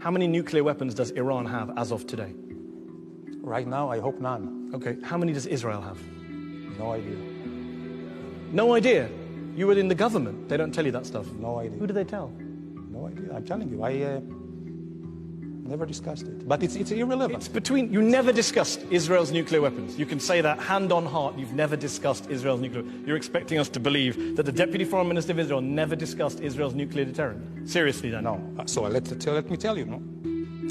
How many nuclear weapons does Iran have as of today? Right now, I hope none. Okay. How many does Israel have? No idea. No idea? You were in the government. They don't tell you that stuff. No idea. Who do they tell? No idea. I'm telling you, I never discussed it. But it's irrelevant. It's between... You never discussed Israel's nuclear weapons. You can say that hand on heart. You've never discussed Israel's nuclear... You're expecting us to believe that the Deputy Foreign Minister of Israel never discussed Israel's nuclear deterrent. Seriously, Dan? No. So let me tell you, no?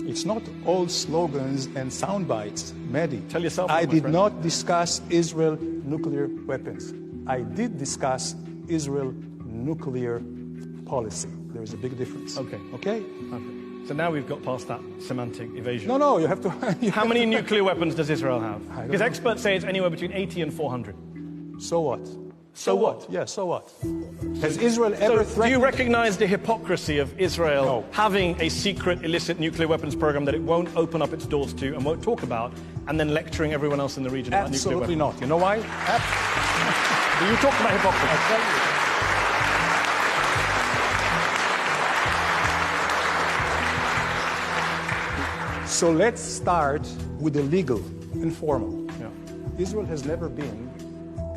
It's not all slogans and sound bites, Mehdi. Tell yourself. I did not discuss Israel nuclear weapons. I did discuss Israel nuclear policy. There is a big difference. Okay. Okay? Okay. So now we've got past that semantic evasion. No, you have to... How many nuclear weapons does Israel have? Because know. experts say it's anywhere between 80 and 400. So what? So what? Yeah, so what? Has Israel ever threatened... Do you recognize the hypocrisy of Israel No. having a secret illicit nuclear weapons program that it won't open up its doors to and won't talk about, and then lecturing everyone else in the region about nuclear weapons? Absolutely not. You know why? You talked about hypocrisy. I'll tell you. So let's start with the legal and formal. Yeah. Israel has never been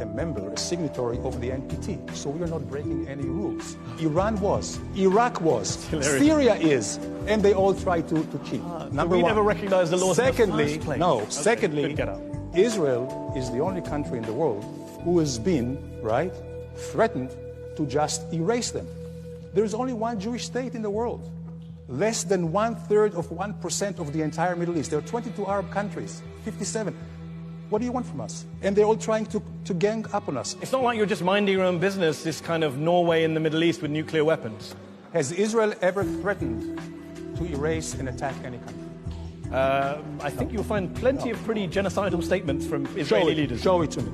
a member, a signatory of the NPT, so we are not breaking any rules. Iran was, Iraq was, Syria is, and they all try to cheat. Number we one. never recognize the laws Secondly, in the first place. no. Okay, Secondly, good get out. Israel is the only country in the world who has been, right, threatened to just erase them. There is only one Jewish state in the world. Less than 1/3 of 1% of the entire Middle East. There are 22 Arab countries, 57. What do you want from us? And they're all trying to gang up on us. It's not like you're just minding your own business, this kind of Norway in the Middle East with nuclear weapons. Has Israel ever threatened to erase and attack any country? I think you'll find plenty of pretty genocidal statements from Israeli leaders. Show it to me.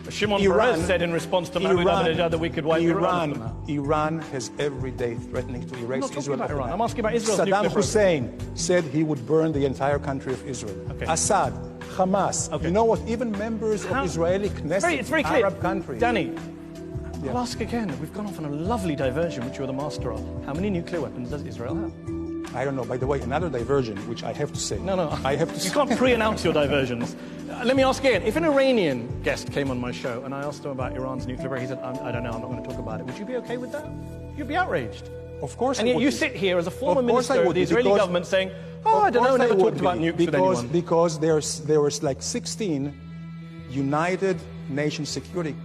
Shimon Peres said in response to Mahmoud Ahmadinejad that we could wipe Iran. Iran has every day threatening to erase I'm not Israel. talking about Iran. I'm asking about Israel's nuclear Saddam program. Hussein said he would burn the entire country of Israel. Okay. Assad, Hamas. Okay. You know what? Even members of Israeli Knesset, it's very clear. Arab countries. Danny, Yeah. I'll ask again. We've gone off on a lovely diversion, which you're the master of. How many nuclear weapons does Israel have? I don't know. By the way, another diversion, which I have to say. No. I have to You can't pre-announce your diversions. Let me ask again. If an Iranian guest came on my show and I asked him about Iran's nuclear program, he said, I don't know, I'm not going to talk about it. Would you be okay with that? You'd be outraged. Of course. And yet you sit here as a former minister of the Israeli government saying, I don't know, never talked about nukes with anyone. Because there was like 16 United Nations Security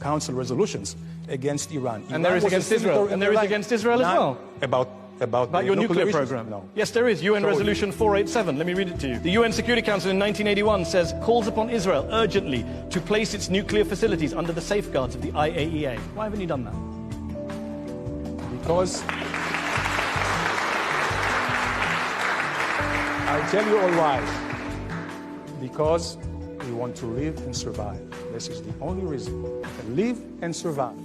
Council resolutions against Iran. And there is against Israel. And there is against Israel as well. About your nuclear program? No. Yes, there is. UN Resolution 487. Let me read it to you. The UN Security Council in 1981 says, calls upon Israel urgently to place its nuclear facilities under the safeguards of the IAEA. Why haven't you done that? Because I'll tell you all why. Because we want to live and survive. This is the only reason. We can live and survive.